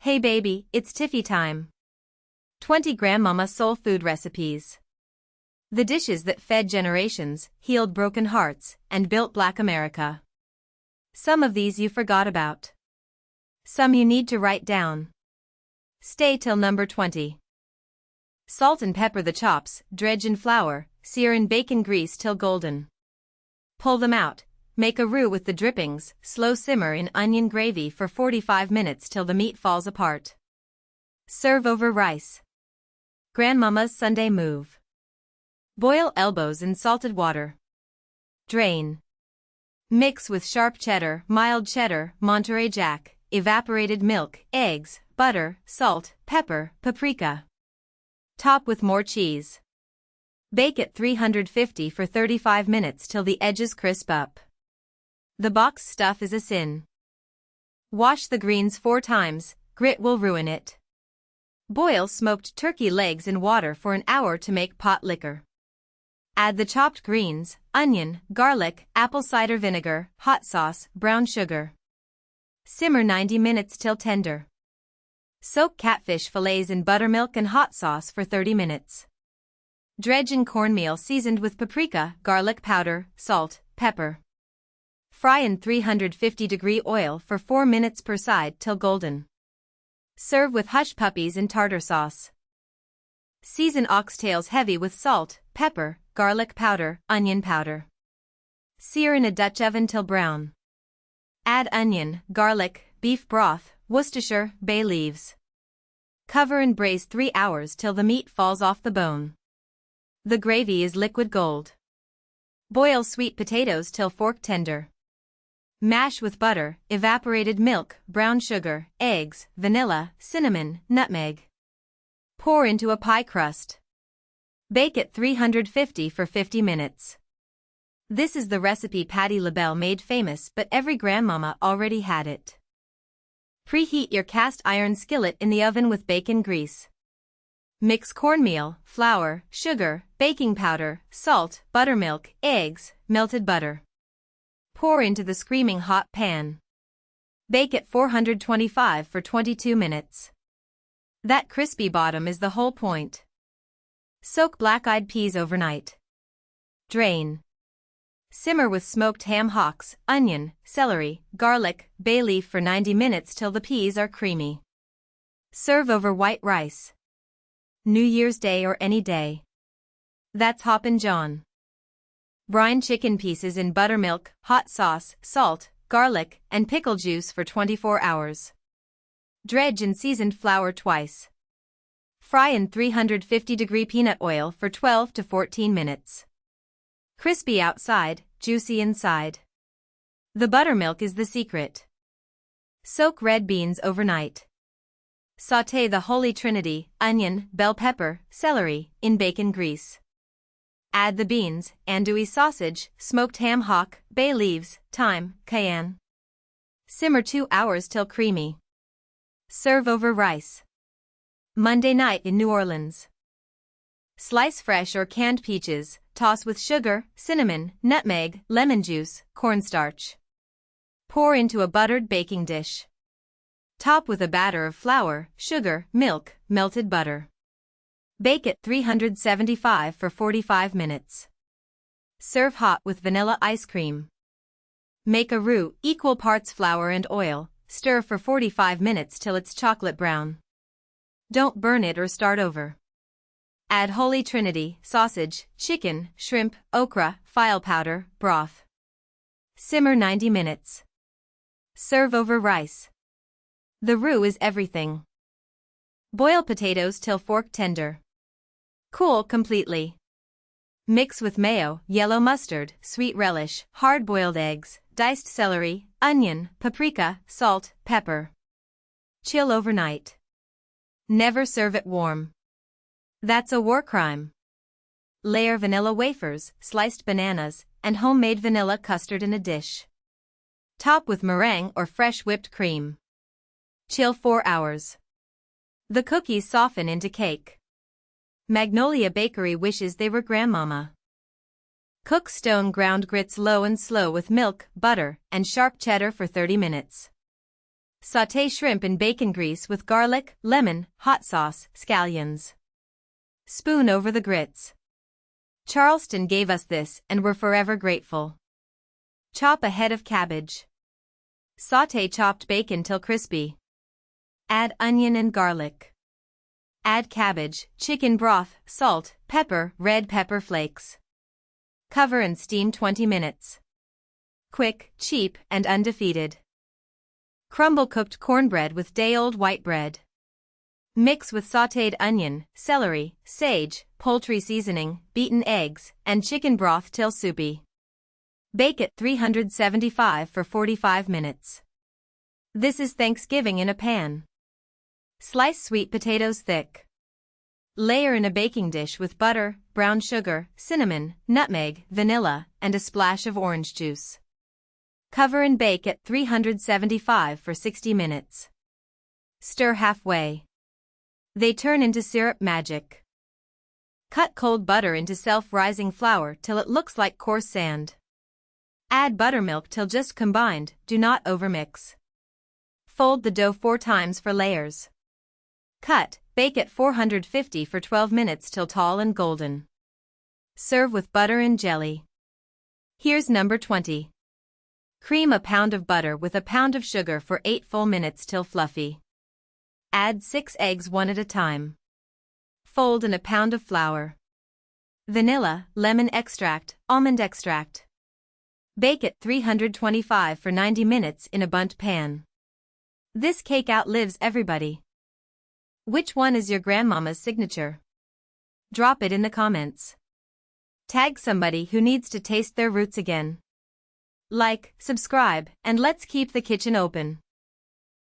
Hey baby, it's TiffyTime. 20 Grandmama Soul Food Recipes. The dishes that fed generations, healed broken hearts, and built Black America. Some of these you forgot about. Some you need to write down. Stay till number 20. Salt and pepper the chops, dredge in flour, sear in bacon grease till golden. Pull them out, make a roux with the drippings, slow simmer in onion gravy for 45 minutes till the meat falls apart. Serve over rice. Grandmama's Sunday move. Boil elbows in salted water. Drain. Mix with sharp cheddar, mild cheddar, Monterey Jack, evaporated milk, eggs, butter, salt, pepper, paprika. Top with more cheese. Bake at 350 for 35 minutes till the edges crisp up. The box stuff is a sin. Wash the greens 4 times, grit will ruin it. Boil smoked turkey legs in water for an hour to make pot liquor. Add the chopped greens, onion, garlic, apple cider vinegar, hot sauce, brown sugar. Simmer 90 minutes till tender. Soak catfish fillets in buttermilk and hot sauce for 30 minutes. Dredge in cornmeal seasoned with paprika, garlic powder, salt, pepper. Fry in 350-degree oil for 4 minutes per side till golden. Serve with hush puppies in tartar sauce. Season oxtails heavy with salt, pepper, garlic powder, onion powder. Sear in a Dutch oven till brown. Add onion, garlic, beef broth, Worcestershire, bay leaves. Cover and braise 3 hours till the meat falls off the bone. The gravy is liquid gold. Boil sweet potatoes till fork tender. Mash with butter, evaporated milk, brown sugar, eggs, vanilla, cinnamon, nutmeg. Pour into a pie crust. Bake at 350 for 50 minutes. This is the recipe Patti LaBelle made famous, but every grandmama already had it. Preheat your cast iron skillet in the oven with bacon grease. Mix cornmeal, flour, sugar, baking powder, salt, buttermilk, eggs, melted butter. Pour into the screaming hot pan. Bake at 425 for 22 minutes. That crispy bottom is the whole point. Soak black-eyed peas overnight. Drain. Simmer with smoked ham hocks, onion, celery, garlic, bay leaf for 90 minutes till the peas are creamy. Serve over white rice. New Year's Day or any day. That's Hoppin' John. Brine chicken pieces in buttermilk, hot sauce, salt, garlic, and pickle juice for 24 hours. Dredge in seasoned flour twice. Fry in 350-degree peanut oil for 12 to 14 minutes. Crispy outside, juicy inside. The buttermilk is the secret. Soak red beans overnight. Sauté the Holy Trinity, onion, bell pepper, celery, in bacon grease. Add the beans, andouille sausage, smoked ham hock, bay leaves, thyme, cayenne. Simmer 2 hours till creamy. Serve over rice. Monday night in New Orleans. Slice fresh or canned peaches, toss with sugar, cinnamon, nutmeg, lemon juice, cornstarch. Pour into a buttered baking dish. Top with a batter of flour, sugar, milk, melted butter. Bake at 375 for 45 minutes. Serve hot with vanilla ice cream. Make a roux, equal parts flour and oil, stir for 45 minutes till it's chocolate brown. Don't burn it or start over. Add Holy Trinity, sausage, chicken, shrimp, okra, file powder, broth. Simmer 90 minutes. Serve over rice. The roux is everything. Boil potatoes till fork tender. Cool completely. Mix with mayo, yellow mustard, sweet relish, hard-boiled eggs, diced celery, onion, paprika, salt, pepper. Chill overnight. Never serve it warm. That's a war crime. Layer vanilla wafers, sliced bananas, and homemade vanilla custard in a dish. Top with meringue or fresh whipped cream. Chill 4 hours. The cookies soften into cake. Magnolia Bakery wishes they were grandmama. Cook stone ground grits low and slow with milk, butter, and sharp cheddar for 30 minutes. Sauté shrimp in bacon grease with garlic, lemon, hot sauce, scallions. Spoon over the grits. Charleston gave us this and we're forever grateful. Chop a head of cabbage. Sauté chopped bacon till crispy. Add onion and garlic. Add cabbage, chicken broth, salt, pepper, red pepper flakes. Cover and steam 20 minutes. Quick, cheap, and undefeated. Crumble cooked cornbread with day-old white bread. Mix with sautéed onion, celery, sage, poultry seasoning, beaten eggs, and chicken broth till soupy. Bake at 375 for 45 minutes. This is Thanksgiving in a pan. Slice sweet potatoes thick. Layer in a baking dish with butter, brown sugar, cinnamon, nutmeg, vanilla, and a splash of orange juice. Cover and bake at 375 for 60 minutes. Stir halfway. They turn into syrup magic. Cut cold butter into self-rising flour till it looks like coarse sand. Add buttermilk till just combined, do not overmix. Fold the dough 4 times for layers. Cut, bake at 450 for 12 minutes till tall and golden. Serve with butter and jelly. Here's number 20. Cream a pound of butter with a pound of sugar for 8 full minutes till fluffy. Add 6 eggs one at a time. Fold in a pound of flour. Vanilla, lemon extract, almond extract. Bake at 325 for 90 minutes in a bundt pan. This cake outlives everybody. Which one is your grandmama's signature? Drop it in the comments. Tag somebody who needs to taste their roots again. Like, subscribe, and let's keep the kitchen open.